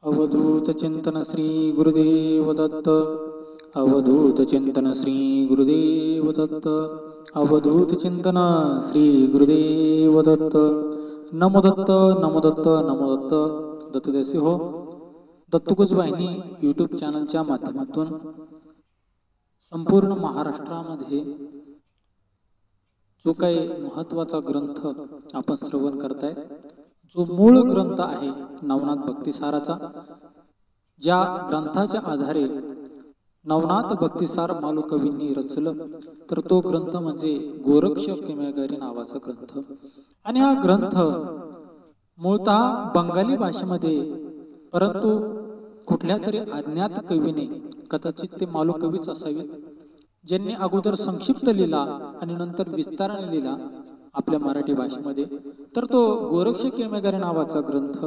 अवधूत चिंतन श्री गुरुदेव दत्त. अवधूत चिंतन श्री गुरुदेव दत्त. अवधूत चिंतन श्री गुरुदेव दत्त. नमो दत्त नमो दत्त नमो दत्त. दत्तदेसी हो. दत्तगुज वाहिनी यूट्यूब चॅनलच्या माध्यमातून संपूर्ण महाराष्ट्रामध्ये जो काही महत्त्वाचा ग्रंथ आपण श्रवण करताय, जो मूळ ग्रंथ आहे नवनाथ भक्तिसाराचा, ज्या ग्रंथाच्या आधारे नवनाथ भक्तिसार मालुकवींनी रचलं, तर तो ग्रंथ म्हणजे गोरक्ष किमयागारी नावाचा ग्रंथ. आणि हा ग्रंथ मूळतः बंगाली भाषेमध्ये, परंतु कुठल्या तरी अज्ञात कवीने, कदाचित ते मालुकवीच असावेत, ज्यांनी अगोदर संक्षिप्त लिहिला आणि नंतर विस्ताराने लिहिला आपल्या मराठी भाषेमध्ये, तर तो गोरक्ष किमयागारी नावाचा ग्रंथ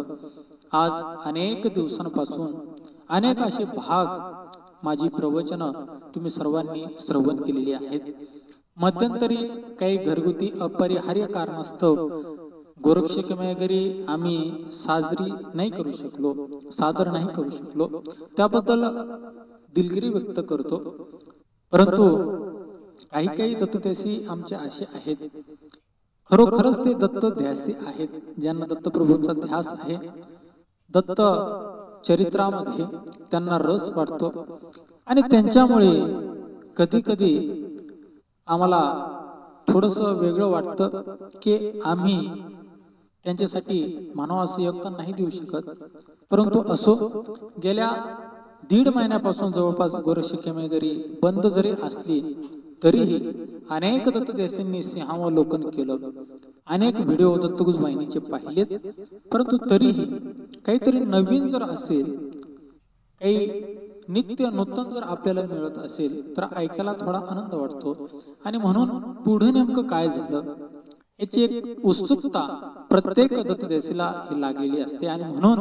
आज अनेक दिवसांपासून अनेक असे भाग, माझी प्रवचनं तुम्ही सर्वांनी श्रवण केलेली आहेत. मध्यंतरी काही घरगुती अपरिहार्य कारणास्तव गोरक्ष किमयागारी आम्ही साजरी नाही करू शकलो, सादर नाही करू शकलो, त्याबद्दल दिलगिरी व्यक्त करतो. परंतु काही काही दत्तदेसी आमचे असे आहेत, खरोखरच ते दत्त ध्यासी आहेत, ज्यांना दत्तप्रभूंचा ध्यास आहे, दत्त चरित्रामध्ये त्यांना रस वाटतो. आणि त्यांच्यामुळे कधी कधी आम्हाला थोडंसं वेगळं वाटतं की आम्ही त्यांच्यासाठी म्हणावं असं योगदान नाही देऊ शकत. परंतु असो, गेल्या 1.5 महिन्यापासून जवळपास गोरक्ष किमयागारी बंद जरी असली तरीही अनेक दत्तदेसींनी सिंहावलोकन केलं, अनेक व्हिडिओ दत्तगुज वाहिनीचे पाहिलेत. परंतु तरीही काहीतरी नवीन जर असेल, काही नित्य नूतन जर आपल्याला मिळत असेल तर ऐकायला थोडा आनंद वाटतो. आणि म्हणून पुढे नेमकं काय झालं याची एक उत्सुकता प्रत्येक दत्तदेसीला ही लागलेली असते. आणि म्हणून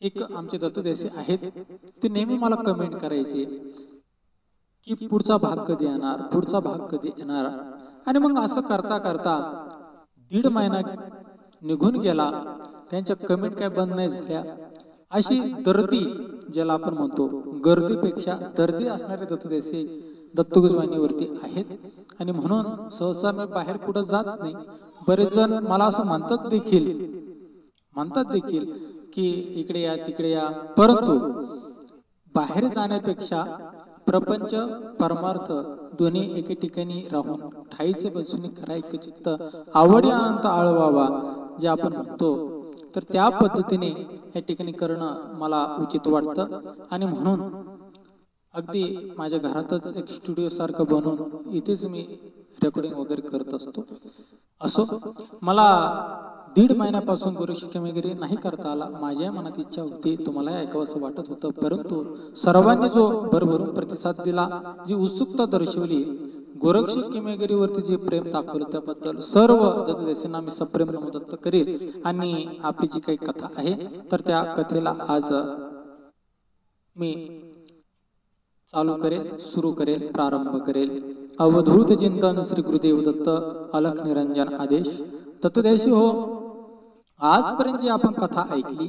एक आमचे दत्तदेसी आहेत, ते नेहमी मला कमेंट करायचे की पुढचा भाग कधी येणार, पुढचा भाग कधी येणार. आणि मग असं करता करता 1.5 महिना निघून गेला, त्यांच्या कमेंट काय बंद नाही झाल्या. अशी दर्दी, ज्याला आपण म्हणतो गर्दीपेक्षा दर्दी असणारे दत्तदेसी दत्तगुज वाहिनीवरती आहेत. आणि म्हणून सहसा मी बाहेर कुठं जात नाही. बरेच जण मला असं म्हणतात देखील की इकडे या तिकडे या, परंतु बाहेर जाण्यापेक्षा प्रपंच परमार्थ दोन्ही एके ठिकाणी राहून ठाईचे बसून करायचे चित्त आवडी अनंत आळवावा, जे आपण म्हणतो, तर त्या पद्धतीने या ठिकाणी करणं मला उचित वाटतं. आणि म्हणून अगदी माझ्या घरातच एक स्टुडिओ सारखं बनवून इथेच मी रेकॉर्डिंग वगैरे करत असतो. असो, मला 1.5 महिन्यापासून गोरक्ष किमयागारी नाही करता आला. माझ्या मनात इच्छा होती, तुम्हालाही ऐकावंसं वाटत होतं, परंतु सर्वांनी जो भरभरून प्रतिसाद दिला, जी उत्सुकता दर्शवली, गोरक्ष किमयागारीवरती जे प्रेम दाखवलं, त्याबद्दल सर्व दत्तदेसींना मी सप्रेम नमोदत्त करेल. आणि आपली जी काही कथा आहे तर त्या कथेला आज मी चालू करेल, सुरू करेल, प्रारंभ करेल. अवधूत चिंतन श्री गुरुदेव दत्त. अलख निरंजन आदेश. दत्तदेसी हो, आजपर्यंत जी आपण कथा ऐकली,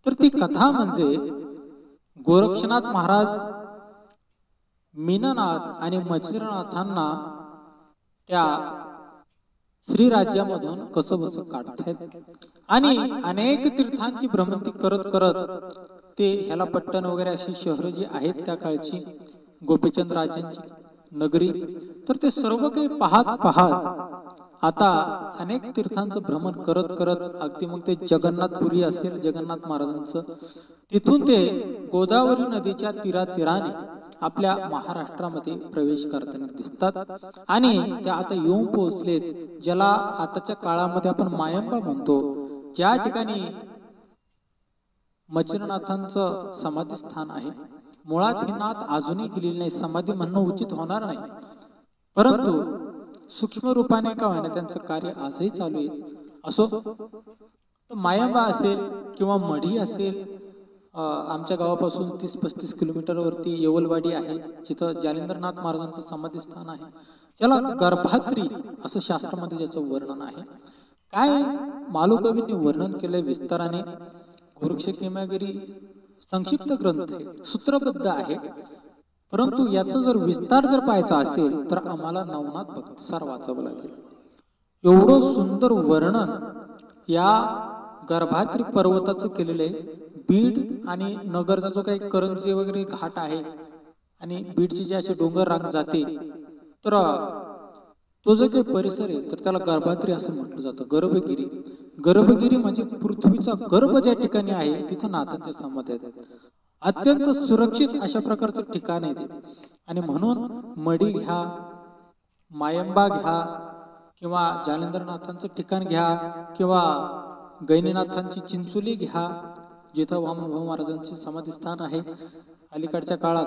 तर ती कथा म्हणजे गोरक्षनाथ महाराज मीननाथ आणि मच्छिंद्रनाथांना त्या श्रीराज्यामधून कसं बसं काढतायत. आणि अनेक तीर्थांची भ्रमंती करत करत ते ह्याला पट्टण वगैरे अशी शहरं जी आहेत त्या काळची, गोपीचंद राजांची नगरी, तर ते सर्व काही पाहत आता अनेक तीर्थांचं भ्रमण करत करत अगदी मग ते जगन्नाथपुरी असेल, जगन्नाथ महाराजांचं, तिथून ते गोदावरी नदीच्या तीराने आपल्या महाराष्ट्रामध्ये प्रवेश करताना दिसतात. आणि ते आता येऊन पोहोचलेत ज्याला आताच्या काळामध्ये आपण मायंबा म्हणतो, ज्या ठिकाणी मच्छिंद्रनाथांचं समाधी स्थान आहे. मुळात हे नाथ अजूनही गेलेले नाही, समाधी म्हणणं उचित होणार नाही, परंतु सूक्ष्म रूपाने का होईना त्यांचं कार्य आजही चालू आहे. असो, मायंबा असेल किंवा मढी असेल, आमच्या गावापासून 30-35 किलोमीटरवरती येवलवाडी आहे, जिथं जालिंदरनाथ महाराजांचं समाधी स्थान आहे, त्याला गर्भात्री असं शास्त्रामध्ये ज्याचं वर्णन आहे. काय मालुकवींनी वर्णन केलंय विस्ताराने. वृक्ष किमयागिरी संक्षिप्त ग्रंथ आहे, सूत्रबद्ध आहे, परंतु याचा जर विस्तार जर पाहायचा असेल तर आम्हाला नवनाथ भक्तिसार वाचावं लागेल. एवढं सुंदर वर्णन या गर्भात्री पर्वताचं केलेलं आहे. बीड आणि नगरचा जो काही करंजी वगैरे घाट आहे आणि बीडची जी अशी डोंगर रांग जाते, तर तो जो काही परिसर आहे तर त्याला गर्भात्री असं म्हटलं जातं. गर्भगिरी, गर्भगिरी म्हणजे पृथ्वीचा गर्भ ज्या ठिकाणी आहे तिथं नाथांच्या समाधी आहेत. अत्यंत सुरक्षित अशा प्रकारचं ठिकाण आहे ते. आणि म्हणून मडी घ्या, मायंबा घ्या, किंवा जालेंद्रनाथांचं ठिकाण घ्या, किंवा गैनीनाथांची चिंचोली घ्या जिथं वामनभाऊ महाराजांचे समाधी स्थान आहे. अलीकडच्या काळात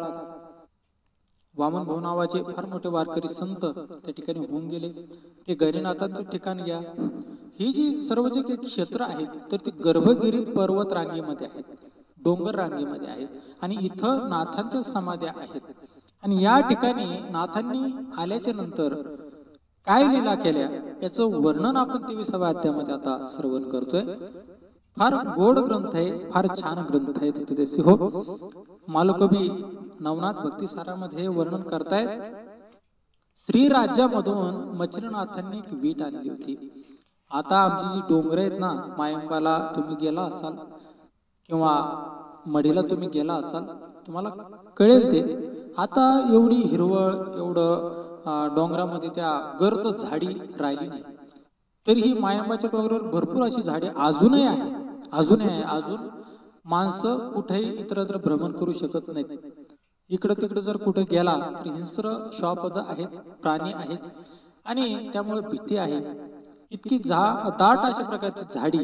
वामनभाऊ नावाचे फार मोठे वारकरी संत त्या ठिकाणी होऊन गेले. ते गैनीनाथांचं ठिकाण घ्या. ही जी सर्व जे काही क्षेत्र आहेत तर ती गर्भगिरी पर्वत रांगेमध्ये आहेत, डोंगर रांगेमध्ये आहेत, आणि इथं नाथांच्या समाध्या आहेत. आणि या ठिकाणी नाथांनी आल्याच्या नंतर काय लीला केल्या याचं वर्णन आपण 23व्या अध्यायामध्ये आता श्रवण करतोय. फार गोड ग्रंथ आहे, फार छान ग्रंथ आहे. तिथे हो मालकवी नवनाथ भक्तिसारामध्ये वर्णन करतायत. श्री राज्यामधून मच्छिंद्रनाथांनी एक वीट आणली होती. आता आमची जी डोंगर आहेत ना, मायंबाला तुम्ही गेला असाल किंवा मढीला तुम्ही गेला असाल, तुम्हाला कळेल ते. आता एवढी हिरवळ, एवढं डोंगरामध्ये त्या गर्द झाडी राहिली नाही. तरीही मायंबाच्या डोंगरावर भरपूर अशी झाडे अजूनही आहे, अजूनही आहे. अजून माणसं कुठेही इतरत्र भ्रमण करू शकत नाहीत. इकडं तिकडं जर कुठे गेला तर हिंस्र श्वापद आहेत, प्राणी आहेत, आणि त्यामुळे भीती आहे. इतकी दाट अशा प्रकारची झाडी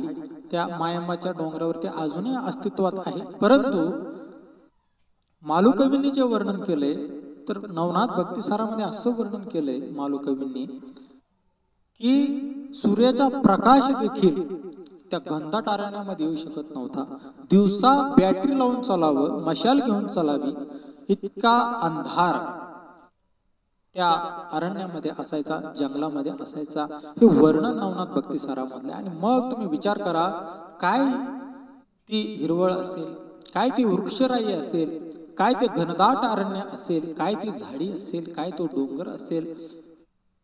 त्या मायंबाच्या डोंगरावरती अजूनही अस्तित्वात आहे. परंतु मालुकवींनी जे वर्णन केलंय तर नवनाथ भक्तिसारामध्ये असं वर्णन केलंय मालुकवींनी की सूर्याचा प्रकाश देखील त्या घनदाट अरण्यामध्ये येऊ शकत नव्हता. दिवसा बॅटरी लावून चालावं, मशाल घेऊन चालावी, इतका अंधार त्या अरण्यामध्ये असायचा, जंगलामध्ये असायचा. हे वर्णन नवनाथ भक्तिसारामधलं. आणि मग तुम्ही विचार करा, काय ती हिरवळ असेल, काय ती वृक्षराई असेल, काय ते घनदाट अरण्य असेल, काय ती झाडी असेल, काय तो डोंगर असेल,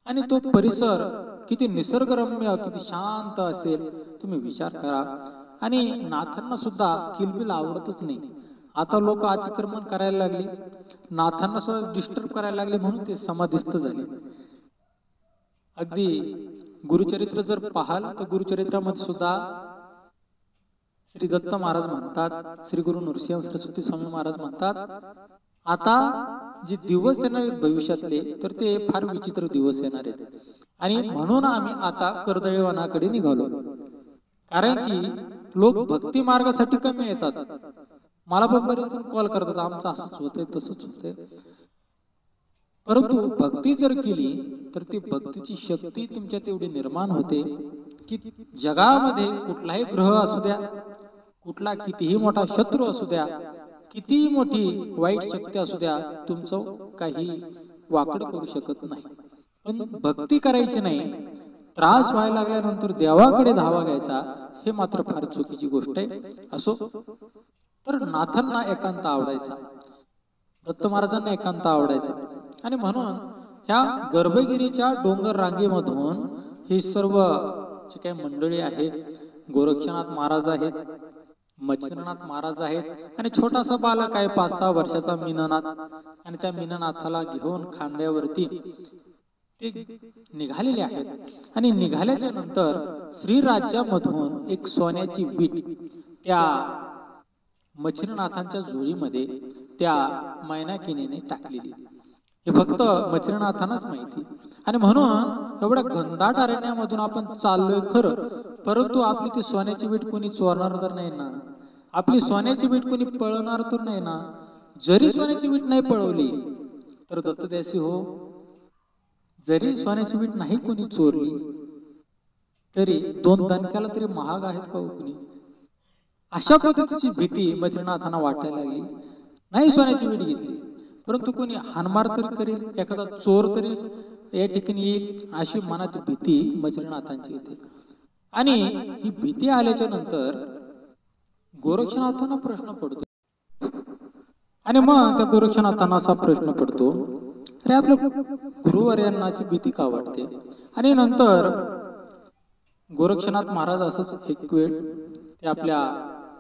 आणि तो परिसर किती निसर्गरम्य, किती शांत असेल. तुम्ही विचार करा. आणि नाथांना सुद्धा किलबिल आवडतच नाही. आता लोक अतिक्रमण करायला लागले, नाथांना सुद्धा डिस्टर्ब करायला लागले, म्हणून ते समाधिस्थ झाले. अगदी गुरुचरित्र जर पाहाल तर गुरुचरित्रामध्ये सुद्धा श्री दत्त महाराज म्हणतात, श्री गुरु नृसिंह सरस्वती स्वामी महाराज म्हणतात, आता जे दिवस येणार आहेत भविष्यातले तर ते फार विचित्र दिवस येणार आहेत. आणि म्हणून आम्ही आता कर्दळीवनाकडे निघालो. कारण की लोक भक्ती मार्गासाठी कमी येतात. मला पण बरेच कॉल करतात, आमचं असंच होतंय तसंच होतंय. परंतु भक्ती जर केली तर ती भक्तीची शक्ती तुमच्यात एवढी निर्माण होते की जगामध्ये कुठलाही ग्रह असू द्या, कुठला कितीही मोठा शत्रू असू द्या, किती मोठी वाईट शक्ती असू द्या, तुमचं काही वाकड करू शकत नाही. पण भक्ती करायची नाही, त्रास व्हायला लागल्यानंतर देवाकडे धावा घ्यायचा, हे मात्र फार चुकीची गोष्ट आहे. असो, तर नाथांना एकांत आवडायचा, दत्त महाराजांना एकांत आवडायचा. आणि म्हणून ह्या गर्भगिरीच्या डोंगर रांगेमधून ही सर्व जे काही मंडळी आहे, गोरक्षनाथ महाराज आहेत, मच्छिंद्रनाथ महाराज आहेत, आणि छोटासा बालक आहे 5-6 वर्षाचा मीननाथ, आणि त्या मीननाथाला घेऊन खांद्यावरती ते निघालेले आहेत. आणि निघाल्याच्या नंतर श्रीराज्यामधून एक सोन्याची वीट त्या मच्छिंद्रनाथांच्या झोळीमध्ये त्या मैनाकिनीने टाकलेली. हे फक्त मच्छिंद्रनाथांनाच माहिती. आणि म्हणून एवढ्या घनदाट अरण्यामधून आपण चाललोय खरं, परंतु आपली ती सोन्याची वीट कोणी चोरणार तर नाही ना, आपली सोन्याची वीट कोणी पळवणार तर नाही ना. जरी सोन्याची वीट नाही पळवली तर दत्तदेसी हो, जरी सोन्याची वीट नाही कोणी चोरली तरी 2 दणक्याला तरी महाग आहेत का हो कोणी. अशा पद्धतीची भीती मच्छिंद्रनाथांना वाटायला लागली. नाही सोन्याची वीट घेतली, परंतु कोणी हानमार तरी करेल, एखादा चोर तरी या ठिकाणी येईल, अशी मनात भीती मच्छिंद्रनाथांची येते. आणि ही भीती आल्याच्या नंतर गोरक्षनाथांना प्रश्न पडतो आणि मग त्या गोरक्षनाथांना असा प्रश्न पडतो, अरे आपल्या गुरुवर्यांना अशी भीती का वाटते? आणि नंतर गोरक्षनाथ महाराज असंच एक वेळ ते आपल्या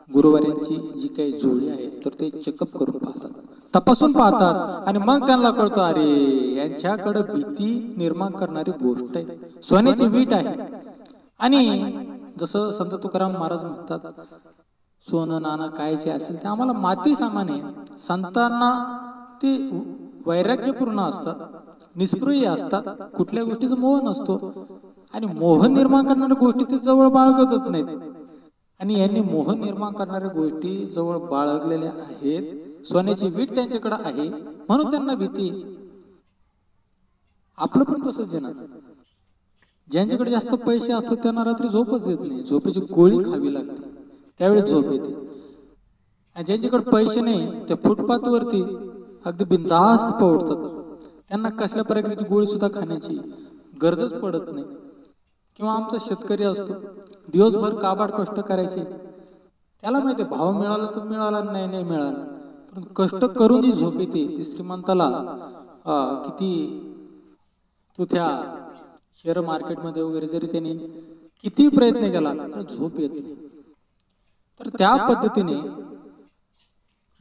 गुरुवर्यांची जी काही जोडी आहे तर ते चेकअप करून पाहतात, तपासून पाहतात आणि मग त्यांना कळतं, अरे यांच्याकडे भीती निर्माण करणारी गोष्ट आहे, सोन्याची वीट आहे. आणि जसं संत तुकाराम महाराज म्हणतात, सोनं नाणं काय जे असेल ते आम्हाला माती सामान आहे. संतांना ते वैराग्यपूर्ण असतात, निस्पृही असतात, कुठल्या गोष्टीचा मोह नसतो आणि मोह निर्माण करणाऱ्या गोष्टी ते जवळ बाळगतच नाहीत. आणि यांनी मोह निर्माण करणाऱ्या गोष्टी जवळ बाळगलेल्या आहेत, सोन्याची वीट त्यांच्याकडे आहे म्हणून त्यांना भीती. आपलं पण तसंच आहे ना, ज्यांच्याकडे जास्त पैसे असतात त्यांना रात्री झोपच येत नाही, झोपेची गोळी खावी लागते त्यावेळेस झोप येते. आणि ज्यांच्याकडे पैसे नाही त्या फुटपाथवरती अगदी बिनधास्त पडतात, त्यांना कसल्या प्रकारची गोळी सुद्धा खाण्याची गरजच पडत नाही. किंवा आमचा शेतकरी असतो, दिवसभर काबाड कष्ट करायचे, त्याला माहिती भाव मिळाला तर मिळाला, नाही मिळाला, पण कष्ट करून जी झोप येते ती श्रीमंताला किती तो त्या शेअर मार्केटमध्ये वगैरे जरी त्याने किती प्रयत्न केला तर झोप येत नाही. तर त्या पद्धतीने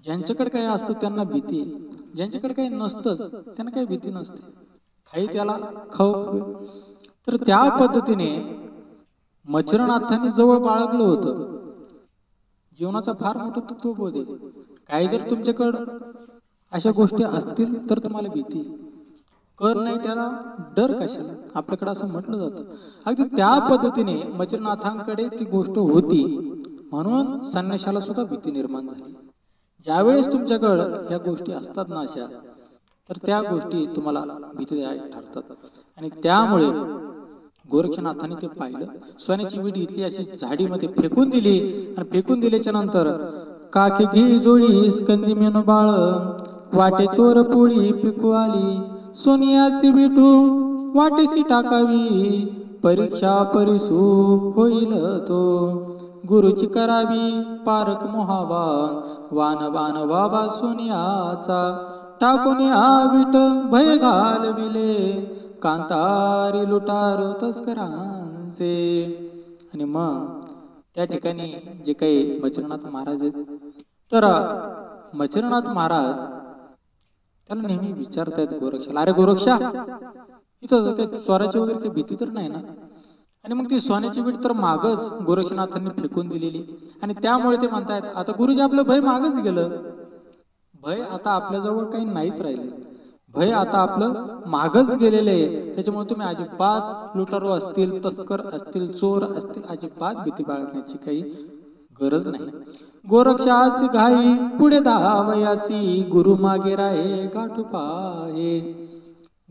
ज्यांच्याकडे काही असतं त्यांना भीती, ज्यांच्याकडे काही नसतंच त्यांना काही भीती नसते, काही त्याला खाऊ. तर त्या पद्धतीने मच्छरनाथांनी जवळ बाळगलं होतं. जीवनाचा फार मोठा तत्वबोध आहे. काही जर तुमच्याकडं अशा गोष्टी असतील तर तुम्हाला भीती, कर नाही त्याला डर कशाला, आपल्याकडे असं म्हटलं जातं. अगदी त्या पद्धतीने मच्छरनाथांकडे ती गोष्ट होती म्हणून संन्याशाला सुद्धा भीती निर्माण झाली. ज्यावेळेस तुमच्याकडं या गोष्टी असतात ना अशा, तर त्या गोष्टी तुम्हाला भीतीदायक ठरतात. आणि त्यामुळे गोरक्षनाथांनी ते पाहिलं, सोन्याची वीट घेतली, अशी झाडीमध्ये फेकून दिली आणि फेकून दिल्याच्या नंतर काकी घे जोडी स्कंदी मेनू बाळ, वाटे चोर पोळी पिकू आली, सोनियाची विटू वाटेशी टाकावी, परीक्षा परिसू होईल तो, गुरुची करावी पारक मोहावान, वान वान बाबा सोनियाचा, टाकून विट भय घालविले, कांतारी लुटार तस्करांचे. आणि मग त्या ठिकाणी जे काही मच्छरनाथ महाराज आहेत, तर मच्छरनाथ महाराज त्याला नेहमी विचारतायत गोरक्षाला, अरे गोरक्षा, इथं काही स्वराची वगैरे काही भीती तर नाही ना? आणि मग ती सोन्याची वीट तर मागच गोरक्षनाथांनी फेकून दिलेली. आणि त्यामुळे ते म्हणतायत, आता गुरुजी आपलं भय मागच गेलं, भय आता आपल्याजवळ काही नाहीच राहिले, भय आता आपलं मागच गेलेलं आहे. त्याच्यामुळे तुम्ही अजिबात लुटारू असतील, तस्कर असतील, चोर असतील, अजिबात भीती बाळगण्याची काही गरज नाही. गोरक्षाची घाई पुढे धावयाची, गुरु मागे राहे गाठू पाहे.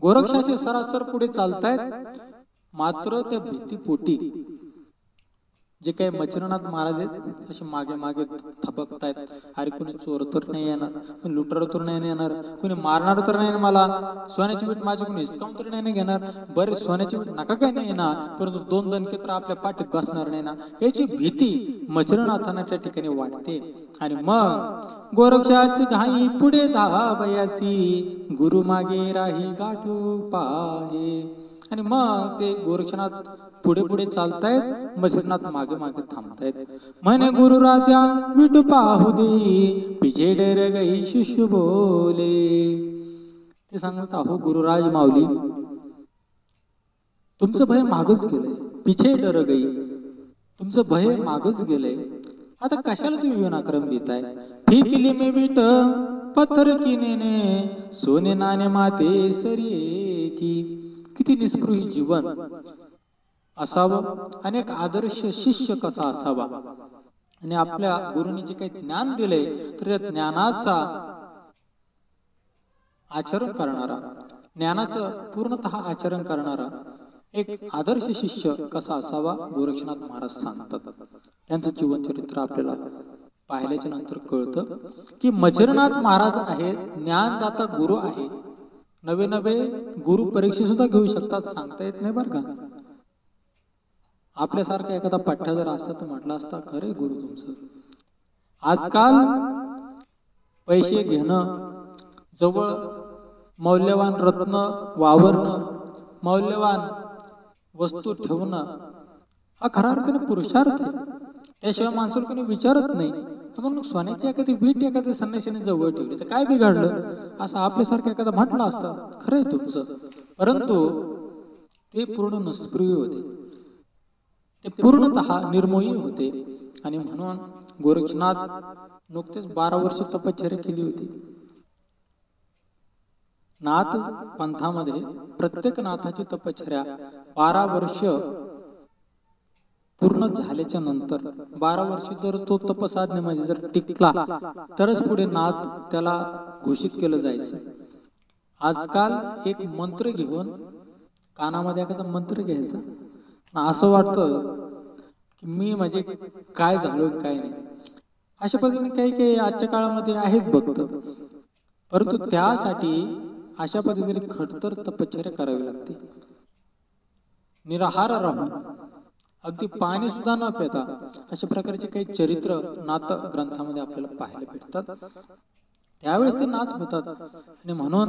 गोरक्षाचे सरासर पुढे चालतायत, मात्र त्या भीतीपोटी जे काही मच्छरनाथ महाराज आहेत असे मागे मागे थबकतायत. अरे कोणी चोर तर नाही येणार, कोणी लुटार तर नाही येणार, कोणी मारणार तर नाही मला, सोन्याची वीट माझी कोणी हिसकावून तर नाही घेणार, बरे सोन्याची वीट नका काय नाही येणार, परंतु दोन दणके तर आपल्या पाठीत बसणार नाही ना, याची भीती मच्छरनाथांना त्या ठिकाणी वाटते. आणि मग गोरक्षाची घाई पुढे धावयाची, गुरु मागे राही गाठू पाहे. आणि मग ते गोरक्षनाथ पुढे पुढे चालतायत, मच्छरनाथ मागे मागे थांबतायत. म्हणे गुरु राजा विटू पाहू दे, पिछे डर गई शिष्य बोले. ते सांगत, अहो गुरुराज माऊली, तुमचं भय मागच गेलंय, पिछे डर गई, तुमचं भय मागच गेलंय, आता कशाला तुम्ही विनाक्रम देताय. फेकली मी विट पत्थर की नेने, सोने नाणे माते सरिये की. किती निस्पृही जीवन असावं आणि एक आदर्श शिष्य कसा असावा. आणि आपल्या गुरुनी जे काही ज्ञान दिलंय तर त्या ज्ञानाचा आचरण करणारा, ज्ञानाचं पूर्णतः आचरण करणारा एक आदर्श शिष्य कसा असावा गोरक्षनाथ महाराज सांगतात. त्यांचं जीवनचरित्र आपल्याला पाहिल्याच्या नंतर कळतं की मच्छरनाथ महाराज आहेत, ज्ञानदाता गुरु आहे. नवे नवे गुरु परीक्षा सुद्धा घेऊ शकतात, सांगता येत नाही बरं का. आपल्यासारखा एखादा पठ्ठा जर असता तर म्हटलं असता, खरे गुरु तुमचं आजकाल पैसे घेणं, जवळ मौल्यवान रत्न वावरणं, मौल्यवान वस्तू ठेवणं हा खऱ्या अर्थाने पुरुषार्थ आहे. त्याशिवाय माणसाला कोणी विचारत नाही. म्हणून सोन्याची एखादी वीट एखाद्या संन्यासीने जवळ ठेवली तर काय बिघडलं असं आपल्यासारखं एखादा म्हटलं असतं. खरं आहे तुमचं, परंतु ते पूर्ण निष्क्रिय होते, ते पूर्णतः निर्मोही होते. आणि म्हणून गोरक्षनाथ नुकतेच 12 वर्ष तपश्चर्या केली होती. नाथ पंथामध्ये प्रत्येक नाथाची तपश्चर्या 12 वर्ष पूर्ण झाल्याच्या नंतर 12 वर्ष जर तो तपसाधनेमध्ये जर टिकला तरच पुढे नाथ त्याला घोषित केलं जायचं. आजकाल एक मंत्र घेऊन कानामध्ये एखादा मंत्र घ्यायचा आणि असं वाटतं की मी म्हणजे काय झालो काय नाही. अशा पद्धतीने काही काही आजच्या काळामध्ये आहेत भक्त, परंतु त्यासाठी अशा पद्धतीने खडतर तपश्चर्या करावी लागते. निराहार राहून अगदी पाणी सुद्धा न पिता अशा प्रकारचे काही चरित्र नाथ ग्रंथामध्ये आपल्याला पाहायला भेटतात. त्यावेळेस ते नाथ होतात. आणि म्हणून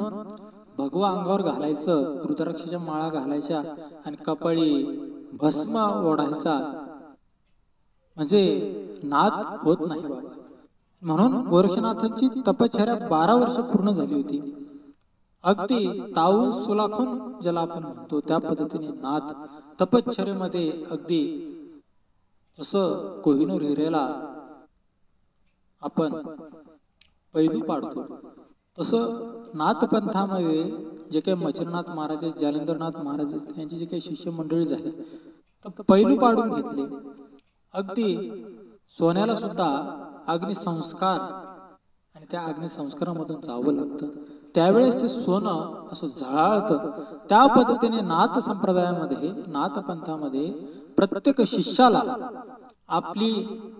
भगवा अंगावर घालायचं, रुद्राक्षाच्या माळा घालायच्या आणि कपाळी भस्म ओढायचा म्हणजे नाथ होत नाही बाबा. म्हणून गोरक्षनाथांची तपश्चर्या 12 वर्ष पूर्ण झाली होती. अगदी तावून सुलाखून ज्याला आपण म्हणतो त्या पद्धतीने नाथ तपश्चर्येमध्ये अगदी जसं कोहिनूर हिरेला आपण पैलू पाडतो तसं नाथपंथामध्ये जे काही मच्छरनाथ महाराज आहेत, जालिंदरनाथ महाराज आहेत, यांची जे काही शिष्य मंडळी झाली तर पैलू पाडून घेतले. अगदी सोन्याला सुद्धा अग्निसंस्कार आणि त्या अग्निसंस्कारामधून जावं लागतं. त्यावेळेस ते सोनं असं झळाळतं. त्या पद्धतीने नाथ संप्रदायामध्ये, नाथ पंथामध्ये प्रत्येक शिष्याला आपली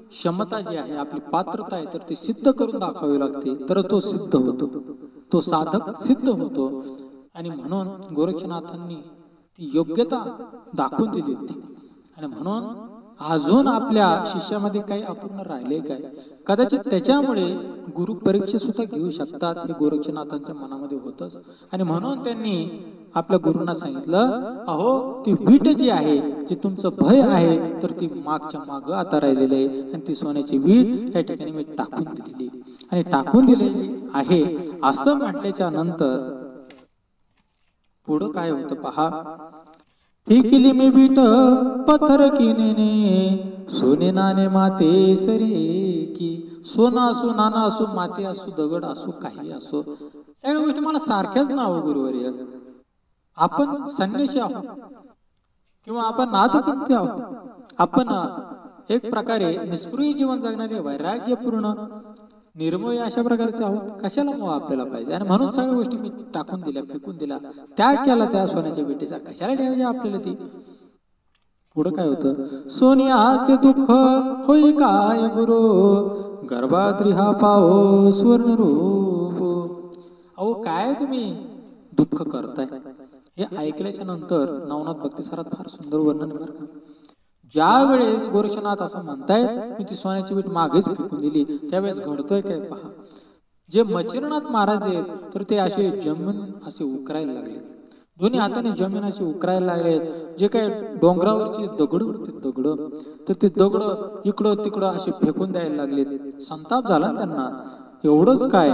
क्षमता जी आहे, आपली पात्रता आहे, तर ती सिद्ध करून दाखवावी लागते, तर तो सिद्ध होतो, तो साधक सिद्ध होतो. आणि म्हणून गोरक्षनाथांनी ती योग्यता दाखवून दिली होती. आणि म्हणून अजून आपल्या शिष्यामध्ये काही अपूर्ण राहिले काय, कदाचित त्याच्यामुळे गुरु परीक्षा सुद्धा घेऊ शकतात हे गोरक्षनाथांच्या मनामध्ये होतच. आणि म्हणून त्यांनी आपल्या गुरुंना सांगितलं, अहो ती वीट जी आहे, जी तुमचं भय आहे, तर ती मागच्या माग आता राहिलेली आहे आणि ती सोन्याची वीट या ठिकाणी मी टाकून दिलेली आणि टाकून दिलेली आहे. असं म्हटल्याच्या नंतर पुढं काय होतं पहा. फेकिली मी वीट पत्थर किनेने, सोने नाणे माते सरी की. सोनं असो, नाणं असो, माती असो, दगड असो, काही असो, सगळ्या गोष्टी मला सारख्याच नाव गुरुवर्य. आपण संन्यासी आहोत किंवा आपण नाथपंथी आहोत, आपण एक प्रकारे निष्क्रिय जीवन जगणारे वैराग्यपूर्ण निर्मोही अशा प्रकारचे आहोत. कशाला मोह आपल्याला पाहिजे. आणि म्हणून सगळ्या गोष्टी मी टाकून दिल्या, फेकून दिल्या, त्याग केला त्या सोन्याच्या विटेचा. कशाला ठेवायचे आपल्याला ती. पुढं काय होतं. सोनियाचे दुःख होई काय गुरु, गर्भाद्री हा पाहो सुवर्ण रूप. अहो काय तुम्ही दुःख करताय. हे ऐकल्याच्या नंतर नवनाथ भक्तिसारात फार सुंदर वर्णन बरं का. ज्या वेळेस गोरक्षनाथ असं म्हणतायत मी ती सोन्याची वीट मागेच फेकून दिली, त्यावेळेस घडतंय काय पहा. जे मच्छरनाथ महाराज आहेत तर ते असे जमीन असे उकरायला लागले, दोन्ही हाताने जमीन असे उकरायला लागलेत. जे काही डोंगरावरची दगड होते, दगड, तर ते दगड इकडं तिकडं असे फेकून द्यायला लागलेत. संताप झाला त्यांना. एवढंच काय,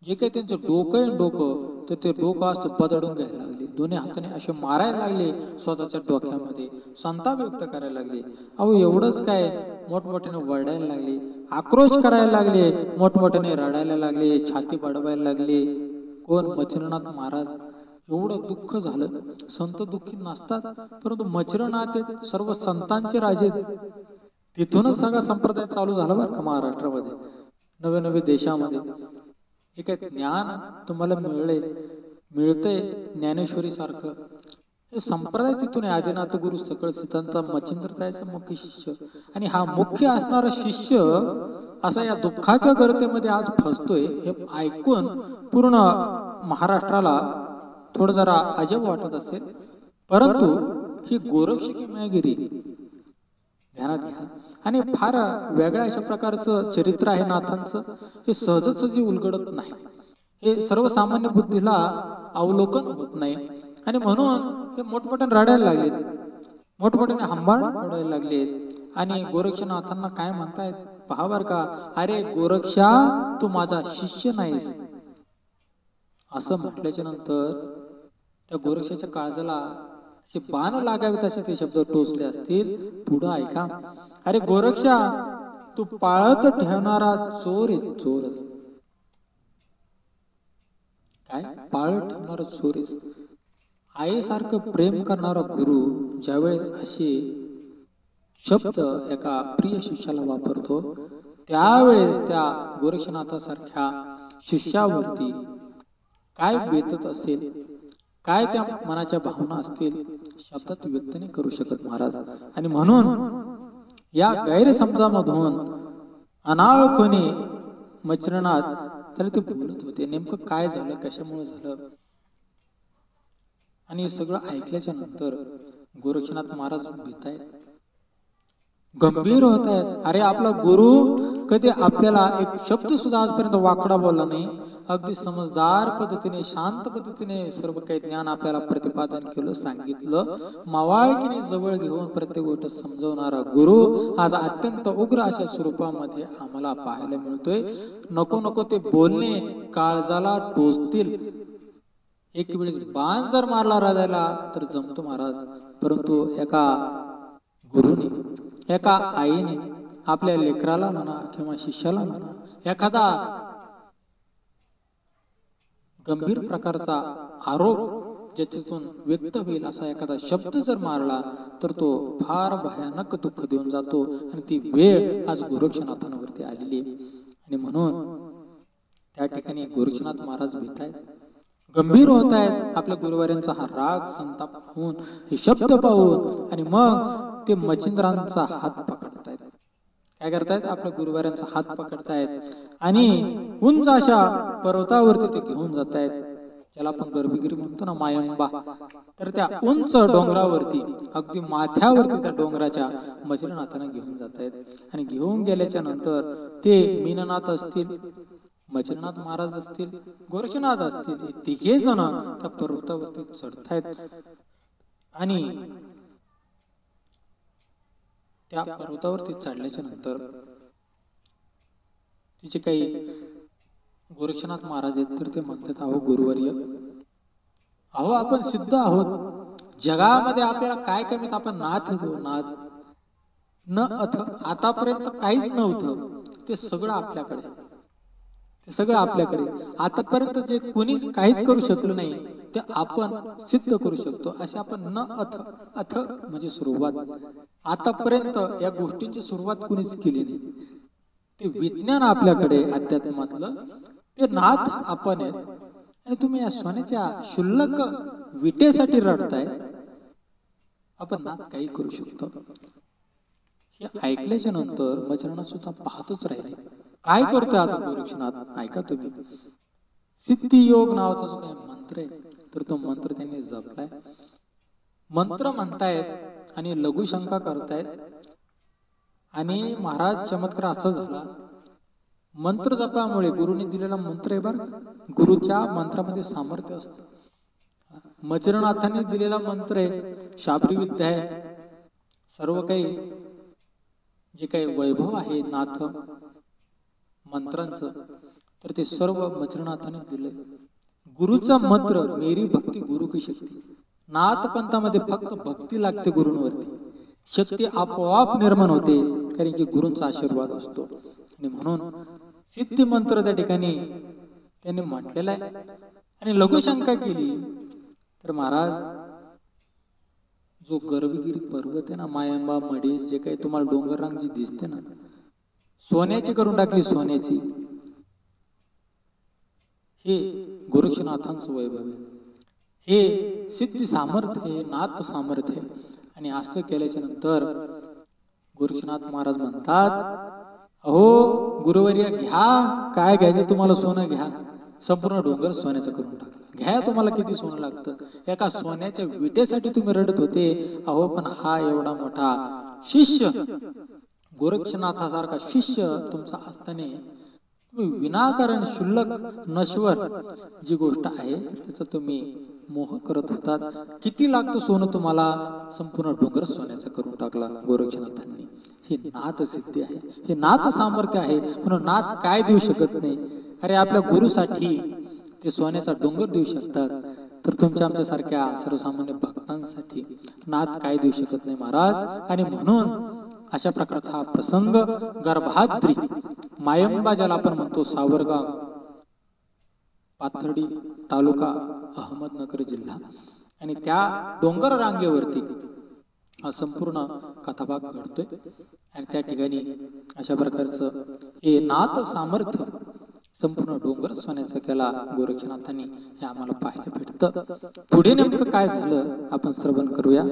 जे काही त्यांचं डोकं आहे डोकं, तर ते डोकं असतं बदडून घ्यायला लागले. दोन्ही हाताने असे मारायला लागले स्वतःच्या डोक्यामध्ये, संताप व्यक्त करायला लागले. अहो एवढंच काय, मोठमोठ्याने वरडायला लागले, आक्रोश करायला लागले, मोठमोठ्याने रडायला लागले, छाती बडवायला लागले. कोण? मच्छरनाथ महाराज. एवढं दुःख झालं. संत दुःखी नसतात, परंतु मच्छरनाथ सर्व संतांचे राजे. तिथूनच सगळा संप्रदाय चालू झाला बरं का महाराष्ट्रामध्ये, नवे नवे देशामध्ये. जे काही ज्ञान तुम्हाला मिळतंय ज्ञानेश्वरी सारखं, हे संप्रदाय तिथून आदिनाथ गुरु सकळ सिद्धांचा मच्छिंद्रताचा मुख्य शिष्य. आणि हा मुख्य असणारा शिष्य असा या दुःखाच्या गर्तेमध्ये आज फसतोय, हे ऐकून पूर्ण महाराष्ट्राला थोडं जरा अजब वाटत असेल. परंतु ही गोरक्षकी मेगिरी ध्यानात घ्या. आणि फार वेगळ्या अशा प्रकारचं चरित्र आहे नाथांचं. हे सहजासहजी उलगडत नाही, हे सर्वसामान्य बुद्धीला अवलोकन होत नाही. आणि म्हणून हे मोठमोठ्याने रडायला लागलेत, मोठमोठ्याने हंबाळ ओढायला लागलेत. आणि गोरक्षनाथांना काय म्हणतायत पहा बर का, अरे गोरक्षा तू माझा शिष्य नाहीस. असं म्हटल्याच्या नंतर त्या गोरक्षाच्या काळजाला असे बाण लागावेत असे ते शब्द टोचले असतील. पुढं ऐका, अरे गोरक्षा तू पाळत ठेवणारा चोर आहेस, चोरच. काय पाळत ठेवणारा चोर आहेस. आईसारखं प्रेम करणारा गुरु ज्यावेळेस असे शब्द एका प्रिय शिष्याला वापरतो, त्यावेळेस त्या गोरक्षनाथासारख्या शिष्यावरती काय बेतत असेल, काय त्या मनाच्या भावना असतील, शब्दात व्यक्त नाही करू शकत महाराज. आणि म्हणून या गैरसमजामधून अनाळपणे मच्छरनाथ तर ते बोलत होते. नेमकं काय झालं, कशामुळे झालं. आणि सगळं ऐकल्याच्या नंतर गोरक्षनाथ महाराज भीतायत, गंभीर होत आहेत. अरे आपला गुरु कधी आपल्याला एक शब्द सुद्धा आजपर्यंत वाकडा बोलला नाही. अगदी समजदार पद्धतीने, शांत पद्धतीने सर्व काही ज्ञान आपल्याला प्रतिपादन केलं, सांगितलं. मावाळकीने जवळ घेऊन प्रत्येक गोष्ट समजवणारा गुरु आज अत्यंत उग्र अशा स्वरूपामध्ये आम्हाला पाहायला मिळतोय. नको नको ते बोलणे काळजाला टोचतील. एक वेळेस बाण जर मारला राजाला तर जमतो महाराज, परंतु एका गुरुने, एका आईने आपल्या लेकराला म्हणा किंवा शिष्याला म्हणा, एखादा गंभीर प्रकारचा आरोप ज्याच्यातून व्यक्त होईल असा एखादा शब्द जर मारला तर तो फार भयानक दुःख देऊन जातो. आणि ती वेळ आज गोरक्षनाथांवरती आलेली आहे. आणि म्हणून त्या ठिकाणी गोरक्षनाथ महाराज भीत आहेत, गंभीर होत आहेत. आपल्या गुरुवाऱ्यांचा हा राग, संताप पाहून, हे शब्द पाहून, आणि मग ते मच्छिंद्रांचा हात पकडतायत. काय करतायत, आपल्या गुरुवाऱ्यांचा हात पकडतायत आणि उंच अशा पर्वतावरती ते घेऊन जात आहेत, ज्याला आपण गर्भगिरी म्हणतो ना, मायंबा. तर त्या उंच डोंगरावरती, अगदी माथ्यावरती त्या डोंगराच्या मच्छिंद्रनाथांना घेऊन जात आहेत. आणि घेऊन गेल्याच्या नंतर ते मीननाथ असतील, मच्छिंद्रनाथ महाराज असतील, गोरक्षनाथ असतील, हे तिघे जण त्या पर्वतावरती चढतायत. आणि त्या पर्वतावरती चढल्याच्या नंतर तिचे काही गोरक्षनाथ महाराज आहेत, तर ते म्हणतात, अहो गुरुवर्य, अहो आपण सिद्ध आहोत, जगामध्ये आपल्याला काय कमीत, आपण नाथ हो, नाथ न अथ, आतापर्यंत काहीच नव्हतं, ते सगळं आपल्याकडे, ते सगळं आपल्याकडे. आतापर्यंत जे कोणीच काहीच करू शकलं नाही ते आपण सिद्ध करू शकतो. असे आपण न अथ, अथ म्हणजे सुरुवात, आतापर्यंत या गोष्टींची सुरुवात कोणीच केली नाही. ते विज्ञान आपल्याकडे, अध्यात्मातलं ते नाथ आपण आहेत. आणि तुम्ही या सोन्याच्या शुल्लक विटेसाठी रडताय, आपण नाथ काही करू शकतो. हे ऐकल्याच्या नंतर मच्छिंद्रनाथ सुद्धा पाहतच राहिले. काय करतोय आता गोरक्षनाथ, ऐका तुम्ही. सिद्धी योग नावाचा जो काही मंत्र आहे, तर तो मंत्र त्यांनी जपलाय. मंत्र म्हणतायत आणि लघुशंका करतायत. आणि महाराज चमत्कार असा झाला, मंत्र जपामुळे, गुरुने दिलेला मंत्र आहे बरं, गुरुच्या मंत्रामध्ये सामर्थ्य असतं. मच्छिंद्रनाथांनी दिलेला मंत्र आहे, शाबरी विद्या आहे, सर्व काही जे काही वैभव आहे नाथ मंत्रांचं, तर ते सर्व मच्छिंद्रनाथांनी दिले. गुरुचा मंत्र, मेरी भक्ती गुरु की शक्ती. नाथ पंथामध्ये फक्त भक्ती लागते गुरूंवरती, शक्ती आपोआप निर्माण होते, कारण की गुरूंचा आशीर्वाद असतो. आणि म्हणून सिद्धी मंत्र त्या ठिकाणी त्यांनी म्हटलेला आहे. आणि लघुशंका केली तर महाराज, जो गर्भगिरी पर्वत आहे ना, मायंबा मढी, जे काही तुम्हाला डोंगर रांग जी दिसते ना, सोन्याची करून टाकली, सोन्याची. हे गोरक्षनाथांचं वैभव आहे, हे सिद्धी सामर्थ्य आहे, नाथ सामर्थ्य आहे. आणि असं केल्याच्या नंतर गोरक्षनाथ महाराज म्हणतात, अहो गुरुवर्य, घ्या काय घ्यायचं तुम्हाला, सोनं घ्या. संपूर्ण डोंगर सोन्याचं करून टाकलं, घ्या तुम्हाला किती सोनं लागतं. एका सोन्याच्या विटेसाठी तुम्ही रडत होते, अहो पण हा एवढा मोठा शिष्य गोरक्षनाथासारखा शिष्य तुमचा असताना तुम्ही विनाकारण क्षुल्लक नश्वर जी गोष्ट आहे त्याचा तुम्ही मोह करत होतात. किती लागतं सोनं तुम्हाला? संपूर्ण डोंगर सोन्याचा करून टाकला गोरक्षनाथांनी. ही नाथ सिद्धी आहे, हे नाथ सामर्थ्य आहे. म्हणून नाथ काय देऊ शकत नाही? अरे आपल्या गुरुसाठी ते सोन्याचा डोंगर देऊ शकतात, तर तुमच्या आमच्यासारख्या सर्वसामान्य भक्तांसाठी नाथ काय देऊ शकत नाही महाराज. आणि म्हणून अशा प्रकारचा हा प्रसंग गर्भाद्री मायंबा ज्याला आपण म्हणतो, सावरगाव, पाथर्डी तालुका, अहमदनगर जिल्हा, आणि त्या डोंगर रांगेवरती हा संपूर्ण कथाभाग घडतोय. आणि त्या ठिकाणी अशा प्रकारचं हे नाथ सामर्थ्य संपूर्ण डोंगर सोन्याचा केला गोरक्षनाथांनी, हे आम्हाला पाहायला भेटतं. पुढे नेमकं काय झालं आपण श्रवण करूया.